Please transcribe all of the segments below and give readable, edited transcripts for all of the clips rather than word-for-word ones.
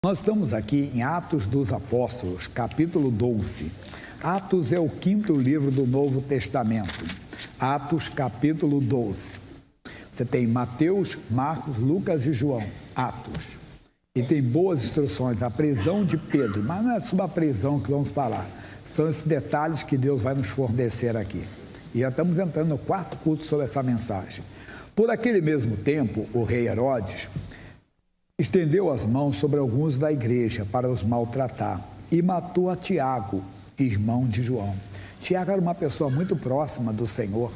Nós estamos aqui em Atos dos Apóstolos, capítulo 12. Atos é o 5º livro do Novo Testamento. Atos, capítulo 12. Você tem Mateus, Marcos, Lucas e João. Atos. E tem boas instruções, a prisão de Pedro. Mas não é sobre a prisão que vamos falar. São esses detalhes que Deus vai nos fornecer aqui. E já estamos entrando no 4º culto sobre essa mensagem. Por aquele mesmo tempo, o rei Herodes estendeu as mãos sobre alguns da igreja para os maltratar e matou a Tiago, irmão de João. Tiago era uma pessoa muito próxima do Senhor.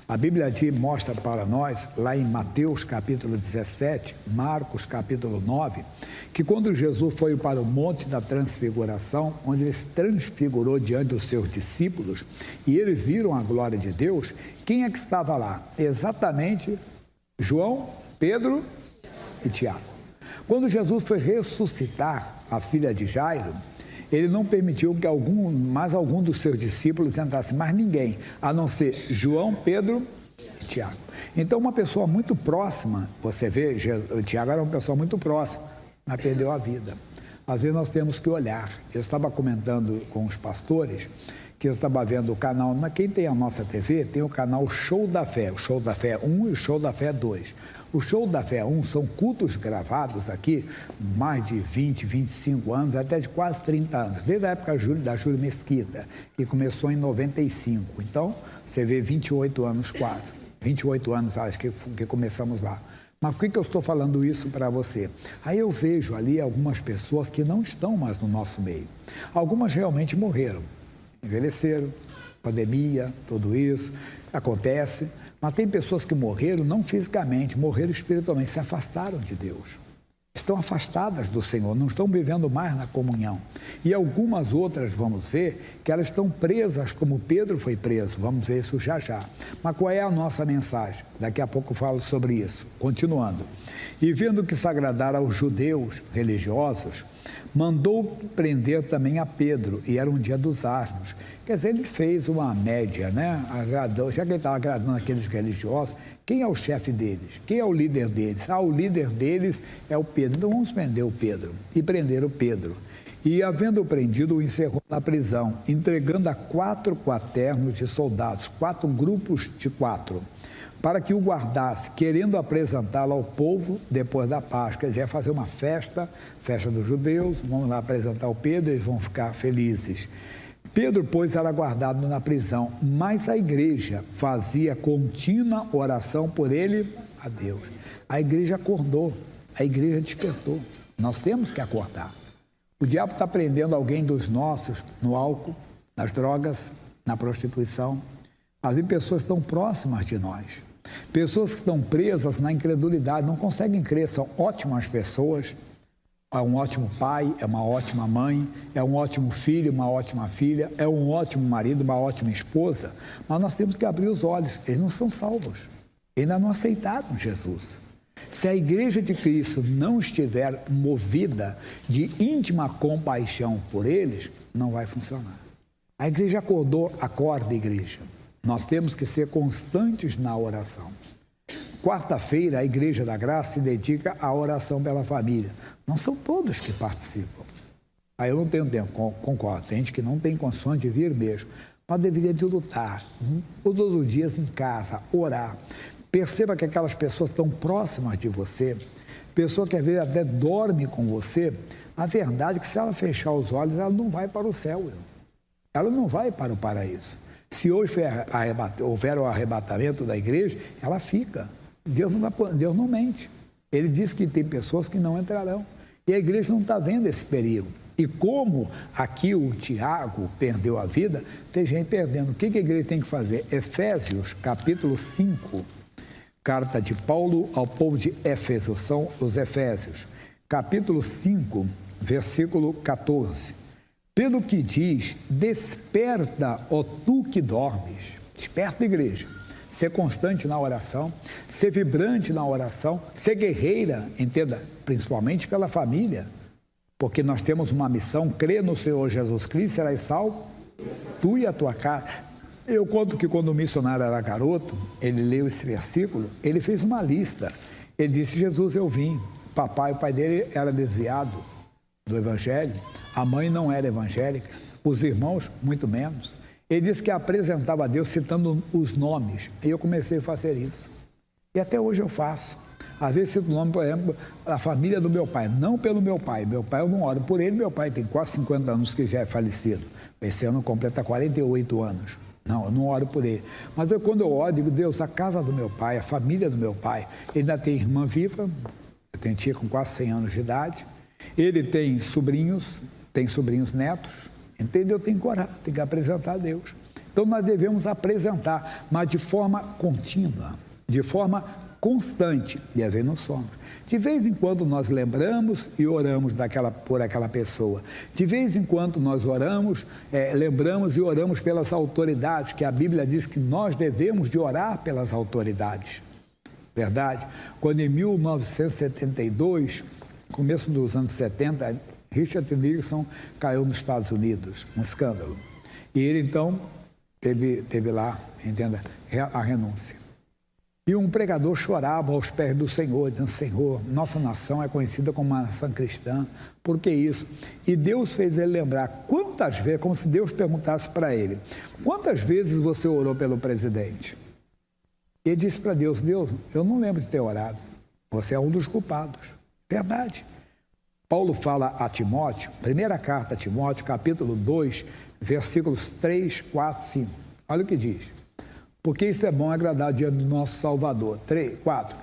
A Bíblia mostra para nós, lá em Mateus capítulo 17, Marcos capítulo 9, que quando Jesus foi para o Monte da Transfiguração, onde ele se transfigurou diante dos seus discípulos, e eles viram a glória de Deus, quem é que estava lá? Exatamente João, Pedro e Tiago. Quando Jesus foi ressuscitar a filha de Jairo, ele não permitiu que mais algum dos seus discípulos entrasse, mais ninguém, a não ser João, Pedro e Tiago. Então, uma pessoa muito próxima, você vê, Tiago era uma pessoa muito próxima, mas perdeu a vida. Às vezes nós temos que olhar. Eu estava comentando com os pastores que eu estava vendo o canal, quem tem a nossa TV, tem o canal Show da Fé, o Show da Fé 1 e o Show da Fé 2. O Show da Fé 1 são cultos gravados aqui, mais de 20, 25 anos, até de quase 30 anos, desde a época da Júlia Mesquita, que começou em 95. Então, você vê 28 anos quase, 28 anos acho que começamos lá. Mas por que eu estou falando isso para você? Aí eu vejo ali algumas pessoas que não estão mais no nosso meio. Algumas realmente morreram, envelheceram, pandemia, tudo isso, acontece. Mas tem pessoas que morreram não fisicamente, morreram espiritualmente, se afastaram de Deus. Estão afastadas do Senhor, não estão vivendo mais na comunhão. E algumas outras, vamos ver, que elas estão presas, como Pedro foi preso. Vamos ver isso já já. Mas qual é a nossa mensagem? Daqui a pouco eu falo sobre isso. Continuando. E vendo que se agradara aos judeus religiosos, mandou prender também a Pedro, e era um dia dos asmos. Quer dizer, ele fez uma média, né? Agradou, já que ele estava agradando aqueles religiosos, quem é o chefe deles? Quem é o líder deles? O líder deles é o Pedro. Então vamos prender o Pedro. E prenderam o Pedro. E, havendo prendido, o encerrou na prisão, entregando a 4 quaternos de soldados, 4 grupos de 4, para que o guardasse, querendo apresentá-lo ao povo depois da Páscoa. Quer dizer, fazer uma festa dos judeus, vão lá apresentar o Pedro, eles vão ficar felizes. Pedro, pois, era guardado na prisão, mas a igreja fazia contínua oração por ele a Deus. A igreja acordou, a igreja despertou. Nós temos que acordar. O diabo está prendendo alguém dos nossos no álcool, nas drogas, na prostituição. As pessoas estão próximas de nós. Pessoas que estão presas na incredulidade, não conseguem crer, são ótimas pessoas. É um ótimo pai, é uma ótima mãe, é um ótimo filho, uma ótima filha, é um ótimo marido, uma ótima esposa. Mas nós temos que abrir os olhos, eles não são salvos, ainda não aceitaram Jesus. Se a igreja de Cristo não estiver movida de íntima compaixão por eles, não vai funcionar. A igreja acordou, acorda, igreja. Nós temos que ser constantes na oração. Quarta-feira, a Igreja da Graça se dedica à oração pela família. Não são todos que participam. Aí eu não tenho tempo, concordo. Tem gente que não tem condições de vir mesmo. Mas deveria de lutar, todos os dias em casa, orar. Perceba que aquelas pessoas estão próximas de você, pessoa que às vezes até dorme com você, a verdade é que se ela fechar os olhos, ela não vai para o céu. Ela não vai para o paraíso. Se hoje houver o arrebatamento da igreja, ela fica. Deus não mente. Ele diz que tem pessoas que não entrarão. E a igreja não está vendo esse perigo. E como aqui o Tiago perdeu a vida, tem gente perdendo. O que a igreja tem que fazer? Efésios, capítulo 5, carta de Paulo ao povo de Éfeso, são os Efésios. Capítulo 5, versículo 14. Pelo que diz, desperta, ó tu que dormes. Desperta, igreja. Ser constante na oração, ser vibrante na oração, ser guerreira, entenda, principalmente pela família. Porque nós temos uma missão, crer no Senhor Jesus Cristo, serás salvo, tu e a tua casa. Eu conto que quando o missionário era garoto, ele leu esse versículo, ele fez uma lista. Ele disse, Jesus, eu vim. O pai dele era desviado. do Evangelho, a mãe não era evangélica, os irmãos muito menos. Ele disse que apresentava a Deus citando os nomes, e eu comecei a fazer isso. E até hoje eu faço. Às vezes cito o nome, por exemplo, da família do meu pai, não pelo meu pai. Meu pai eu não oro por ele, meu pai tem quase 50 anos que já é falecido. Esse ano completa 48 anos. Não, eu não oro por ele. Mas quando eu oro, digo, Deus, a casa do meu pai, a família do meu pai, ele ainda tem irmã viva, eu tenho tia com quase 100 anos de idade, ele tem sobrinhos netos, entendeu? Eu tenho que orar, tenho que apresentar a Deus. Então nós devemos apresentar, mas de forma contínua, de forma constante, e às vezes não somos. De vez em quando nós lembramos e oramos por aquela pessoa. De vez em quando nós oramos, lembramos e oramos pelas autoridades, que a Bíblia diz que nós devemos de orar pelas autoridades. Verdade? Quando em 1972, começo dos anos 70, Richard Nixon caiu nos Estados Unidos, um escândalo. E ele então teve lá, entenda, a renúncia. E um pregador chorava aos pés do Senhor, dizendo, Senhor, nossa nação é conhecida como uma nação cristã, por que isso? E Deus fez ele lembrar quantas vezes, como se Deus perguntasse para ele, quantas vezes você orou pelo presidente? Ele disse para Deus, Deus, eu não lembro de ter orado, você é um dos culpados. Verdade. Paulo fala a Timóteo, primeira carta a Timóteo, capítulo 2, versículos 3, 4, 5. Olha o que diz. Porque isso é bom agradar diante do nosso Salvador. 4.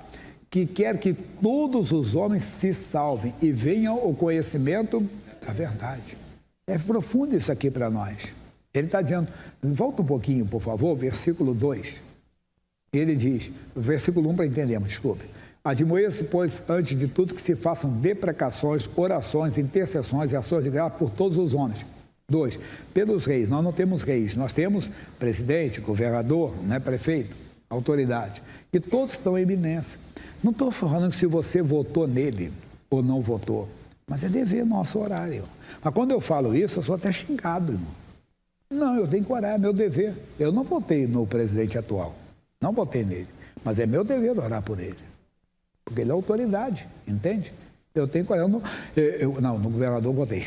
Que quer que todos os homens se salvem e venham ao conhecimento da verdade. É profundo isso aqui para nós. Ele está dizendo, volta um pouquinho, por favor, versículo 2. Ele diz, versículo 1 para entendermos, desculpe. Admoeço, pois, antes de tudo, que se façam deprecações, orações, intercessões e ações de graça por todos os homens. 2. Pelos reis. Nós não temos reis, nós temos presidente, governador, né, prefeito, autoridade. E todos estão em eminência. Não estou falando que se você votou nele ou não votou, mas é dever nosso orar, irmão. Mas quando eu falo isso, eu sou até xingado, irmão. Não, eu tenho que orar, é meu dever. Eu não votei no presidente atual, não votei nele, mas é meu dever orar por ele. Porque ele é autoridade, entende? Eu tenho que orar. Não, no governador eu votei.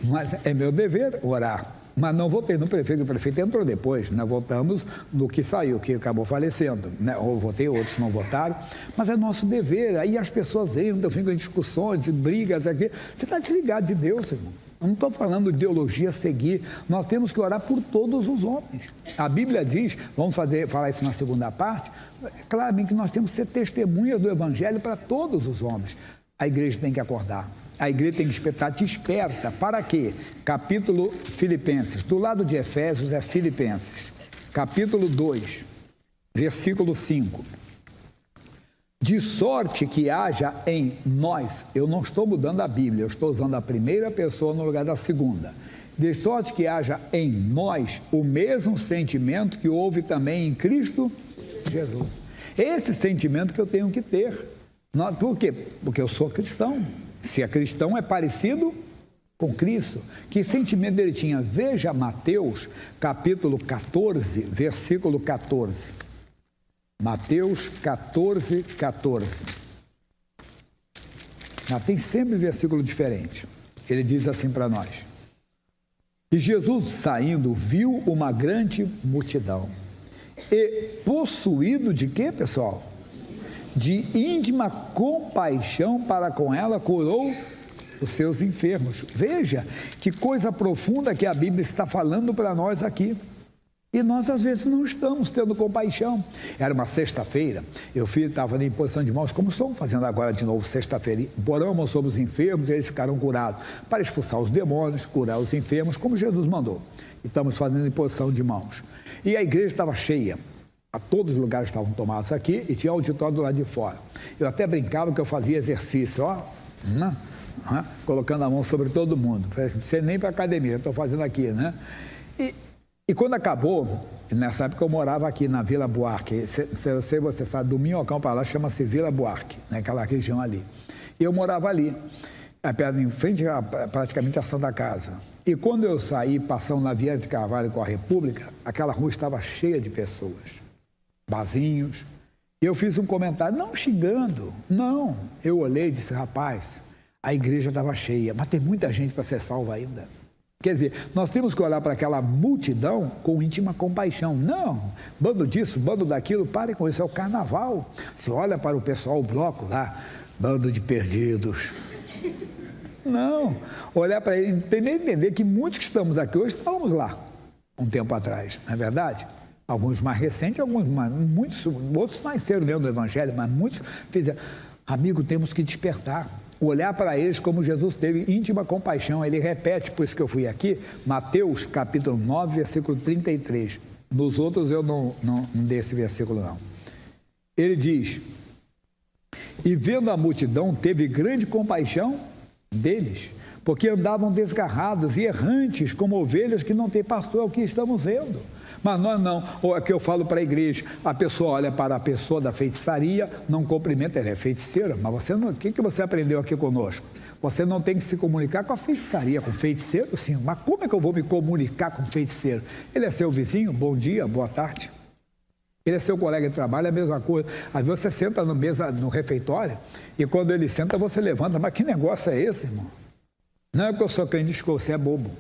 Mas é meu dever orar. Mas não votei no prefeito, o prefeito entrou depois. Nós votamos no que saiu, que acabou falecendo. Né? Ou votei, outros não votaram. Mas é nosso dever. Aí as pessoas entram, ficam em discussões, brigas aqui. Você está desligado de Deus, irmão. Eu não estou falando de ideologia seguir. Nós temos que orar por todos os homens. A Bíblia diz, vamos falar isso na segunda parte, claramente que nós temos que ser testemunhas do Evangelho para todos os homens. A igreja tem que acordar. A igreja tem que estar desperta. Para quê? Capítulo Filipenses. Do lado de Efésios é Filipenses. Capítulo 2, versículo 5. De sorte que haja em nós, eu não estou mudando a Bíblia, eu estou usando a primeira pessoa no lugar da segunda. De sorte que haja em nós o mesmo sentimento que houve também em Cristo Jesus. Esse sentimento que eu tenho que ter. Por quê? Porque eu sou cristão. Se é cristão, é parecido com Cristo. Que sentimento ele tinha? Veja Mateus, capítulo 14, versículo 14. Mateus 14, 14. Tem sempre versículo diferente. Ele diz assim para nós. E Jesus, saindo, viu uma grande multidão. E possuído de quê, pessoal? De íntima compaixão para com ela, curou os seus enfermos. Veja que coisa profunda que a Bíblia está falando para nós aqui. E nós, às vezes, não estamos tendo compaixão. Era uma sexta-feira, eu estava em posição de mãos, como estamos fazendo agora de novo, sexta-feira. Oramos sobre os enfermos e eles ficaram curados. Para expulsar os demônios, curar os enfermos, como Jesus mandou. E estamos fazendo em posição de mãos. E a igreja estava cheia. A todos os lugares estavam tomados aqui e tinha auditório do lado de fora. Eu até brincava que eu fazia exercício, colocando a mão sobre todo mundo. Não sei nem para a academia, eu estou fazendo aqui, né? E quando acabou, nessa época eu morava aqui na Vila Buarque, você sabe, do Minhocão para lá chama-se Vila Buarque, naquela região ali. E eu morava ali, em frente praticamente à Santa Casa. E quando eu saí, passando na Vieira de Carvalho com a República, aquela rua estava cheia de pessoas, barzinhos. E eu fiz um comentário, não xingando, não. Eu olhei e disse, rapaz, a igreja estava cheia, mas tem muita gente para ser salva ainda. Quer dizer, nós temos que olhar para aquela multidão com íntima compaixão. Não, bando disso, bando daquilo, parem com isso, é o carnaval. Você olha para o pessoal, o bloco lá, bando de perdidos. Não, olhar para ele e entender que muitos que estamos aqui hoje estávamos lá, um tempo atrás, não é verdade? Alguns mais recentes, muitos, outros mais cedo dentro do Evangelho, mas muitos fizeram. Amigo, temos que despertar, olhar para eles como Jesus teve íntima compaixão. Ele repete, por isso que eu fui aqui, Mateus capítulo 9, versículo 33. Nos outros eu não dei esse versículo não. Ele diz, e vendo a multidão, teve grande compaixão deles, porque andavam desgarrados e errantes como ovelhas que não têm pastor, é o que estamos vendo. Mas nós não, ou é que eu falo para a igreja, a pessoa olha para a pessoa da feitiçaria, não cumprimenta, ela é feiticeira, mas você não, o que você aprendeu aqui conosco? Você não tem que se comunicar com a feitiçaria, com o feiticeiro sim, mas como é que eu vou me comunicar com o feiticeiro? Ele é seu vizinho, bom dia, boa tarde. Ele é seu colega de trabalho, é a mesma coisa. Às vezes você senta no refeitório e quando ele senta você levanta, mas que negócio é esse, irmão? Não é porque eu sou crente, diz que você é bobo.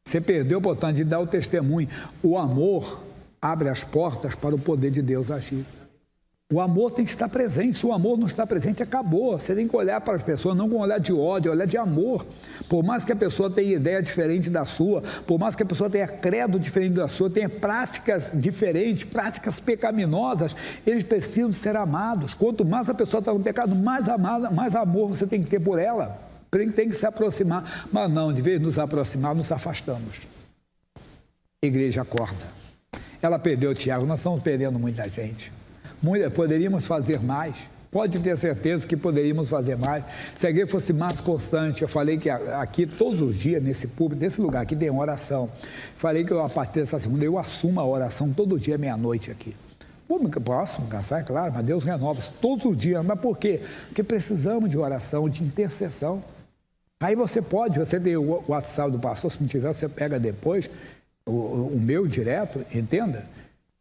Você perdeu a oportunidade de dar o testemunho. O amor abre as portas para o poder de Deus agir. O amor tem que estar presente. Se o amor não está presente, acabou. Você tem que olhar para as pessoas, não com olhar de ódio, olhar de amor. Por mais que a pessoa tenha ideia diferente da sua, por mais que a pessoa tenha credo diferente da sua, tenha práticas diferentes, práticas pecaminosas, eles precisam ser amados. Quanto mais a pessoa está no pecado, mais amada, mais amor você tem que ter por ela. Tem que se aproximar, mas não, de vez de nos aproximar, nos afastamos. Igreja acorda. Ela perdeu o Tiago, nós estamos perdendo muita gente. Poderíamos fazer mais, pode ter certeza que poderíamos fazer mais. Se a igreja fosse mais constante, eu falei que aqui todos os dias, nesse público, nesse lugar aqui tem oração. Falei que a partir dessa segunda eu assumo a oração todo dia, meia-noite aqui. Posso cansar, é claro, mas Deus renova todos os dias. Mas por quê? Porque precisamos de oração, de intercessão. Aí você tem o WhatsApp do pastor, se não tiver, você pega depois, o meu direto, entenda?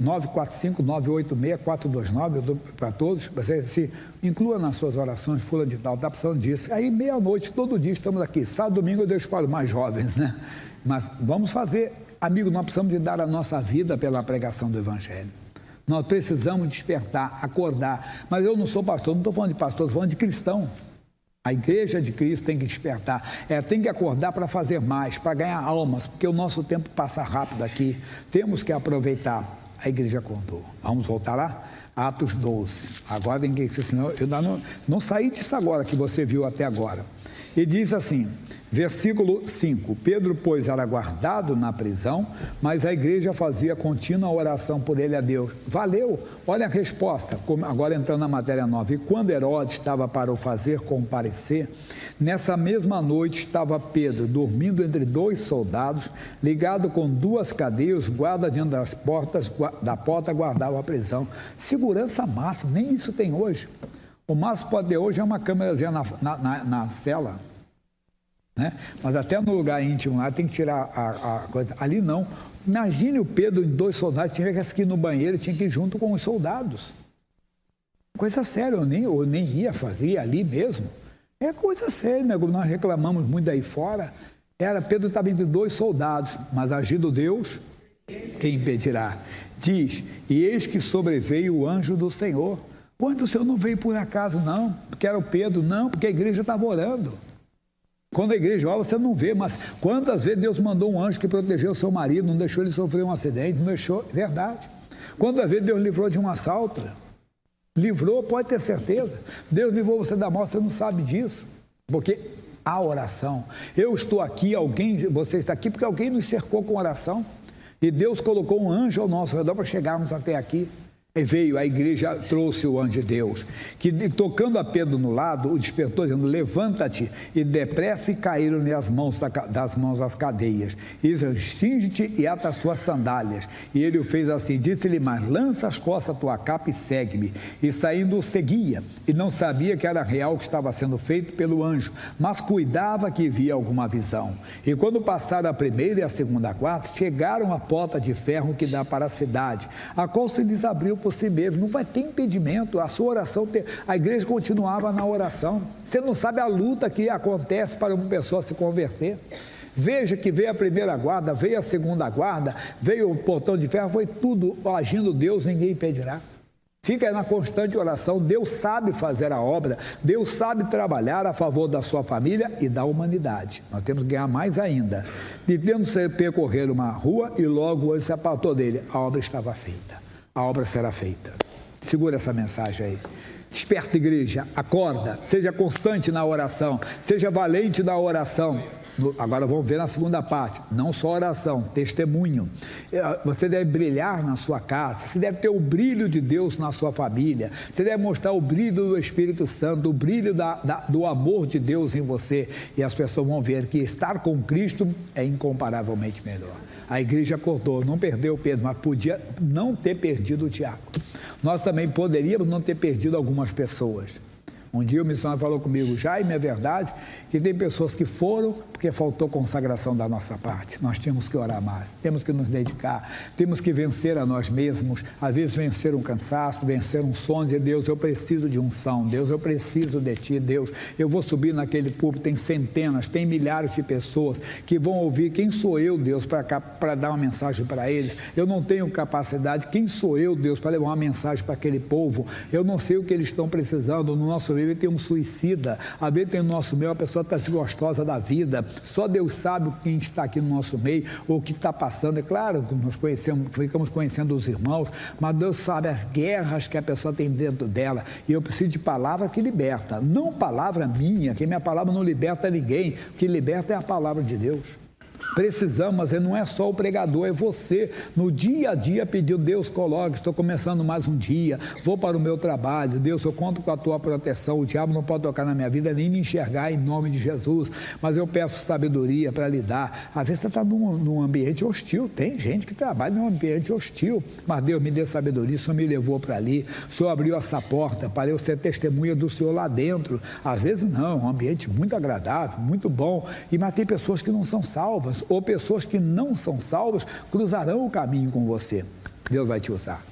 945-986-429, eu dou para todos, você se inclua nas suas orações, fulano de tal, está precisando disso. Aí meia-noite, todo dia estamos aqui, sábado, domingo eu deixo para os mais jovens, né? Mas vamos fazer, amigo, nós precisamos de dar a nossa vida pela pregação do Evangelho. Nós precisamos despertar, acordar, mas eu não sou pastor, não estou falando de pastor, estou falando de cristão. A igreja de Cristo tem que despertar, tem que acordar para fazer mais, para ganhar almas, porque o nosso tempo passa rápido aqui, temos que aproveitar. A igreja contou. Vamos voltar lá? Atos 12. Agora tem que, senão eu não saí disso agora que você viu até agora. E diz assim, versículo 5, Pedro, pois, era guardado na prisão, mas a igreja fazia contínua oração por ele a Deus. Valeu! Olha a resposta, agora entrando na matéria nova. E quando Herodes estava para o fazer comparecer, nessa mesma noite estava Pedro dormindo entre dois soldados, ligado com duas cadeias, guarda diante das portas, da porta guardava a prisão. Segurança máxima, nem isso tem hoje. O máximo pode ter hoje é uma câmerazinha na cela, né? Mas até no lugar íntimo lá tem que tirar a coisa. Ali não. Imagine o Pedro e dois soldados, tinha que ir no banheiro, tinha que ir junto com os soldados. Coisa séria, eu nem ia fazer ali mesmo. É coisa séria, né? Nós reclamamos muito aí fora. Pedro estava entre dois soldados, mas agindo Deus, quem impedirá? Diz, e eis que sobreveio o anjo do Senhor. O anjo do Senhor não veio por acaso, não, porque era o Pedro, não, porque a igreja estava orando. Quando a igreja ora, você não vê, mas quantas vezes Deus mandou um anjo que protegeu o seu marido, não deixou ele sofrer um acidente, não deixou, verdade. Quantas vezes Deus livrou de um assalto? Livrou, pode ter certeza. Deus livrou você da morte, você não sabe disso, porque a oração. Eu estou aqui, você está aqui porque alguém nos cercou com oração, e Deus colocou um anjo ao nosso redor para chegarmos até aqui. E veio, a igreja trouxe o anjo de Deus, que tocando a Pedro no lado, o despertou, dizendo, levanta-te, e depressa e caíram-lhe das mãos as cadeias, e cinge-te e ata as tuas sandálias. E ele o fez assim, disse-lhe, mas lança as costas a tua capa e segue-me. E saindo o seguia, e não sabia que era real o que estava sendo feito pelo anjo, mas cuidava que via alguma visão. E quando passaram a primeira e a segunda quarta, chegaram à porta de ferro que dá para a cidade, a qual se lhes abriu por si mesmo, não vai ter impedimento, a sua oração, a igreja continuava na oração. Você não sabe a luta que acontece para uma pessoa se converter. Veja que veio a primeira guarda, veio a segunda guarda, veio o portão de ferro, foi tudo agindo Deus, ninguém impedirá. Fica na constante oração, Deus sabe fazer a obra, Deus sabe trabalhar a favor da sua família e da humanidade. Nós temos que ganhar mais ainda. De tendo percorrer uma rua e logo ele se apartou dele, a obra estava feita, a obra será feita. Segura essa mensagem aí. Desperta, igreja, acorda, seja constante na oração, seja valente na oração. Agora vamos ver na segunda parte, não só oração, testemunho. Você deve brilhar na sua casa, você deve ter o brilho de Deus na sua família, você deve mostrar o brilho do Espírito Santo, o brilho do amor de Deus em você, e as pessoas vão ver que estar com Cristo é incomparavelmente melhor. A igreja acordou, não perdeu o Pedro, mas podia não ter perdido o Tiago. Nós também poderíamos não ter perdido algumas pessoas. Um dia o missionário falou comigo, Jaime, é verdade que tem pessoas que foram porque faltou consagração da nossa parte. Nós temos que orar mais, temos que nos dedicar, temos que vencer a nós mesmos, às vezes vencer um cansaço, vencer um sono, dizer, Deus, eu preciso de unção, Deus, eu preciso de Ti, Deus, eu vou subir naquele púlpito, tem centenas, tem milhares de pessoas que vão ouvir, quem sou eu, Deus, para dar uma mensagem para eles? Eu não tenho capacidade, quem sou eu, Deus, para levar uma mensagem para aquele povo? Eu não sei o que eles estão precisando. No nosso meio tem um suicida, às vezes tem no nosso meio uma pessoa está desgostosa da vida, só Deus sabe quem está aqui no nosso meio, ou o que está passando. É claro, nós ficamos conhecendo os irmãos, mas Deus sabe as guerras que a pessoa tem dentro dela, e eu preciso de palavra que liberta, não palavra minha, que minha palavra não liberta ninguém, o que liberta é a palavra de Deus. Precisamos, não é só o pregador, é você, no dia a dia, pediu, Deus, coloque, estou começando mais um dia, vou para o meu trabalho, Deus, eu conto com a tua proteção, o diabo não pode tocar na minha vida, nem me enxergar em nome de Jesus, mas eu peço sabedoria para lidar. Às vezes você está num ambiente hostil, tem gente que trabalha num ambiente hostil, mas Deus me deu sabedoria, o Senhor me levou para ali, o Senhor abriu essa porta para eu ser testemunha do Senhor lá dentro. Às vezes não, um ambiente muito agradável, muito bom, mas tem pessoas que não são salvas, ou pessoas que não são salvas cruzarão o caminho com você. Deus vai te usar.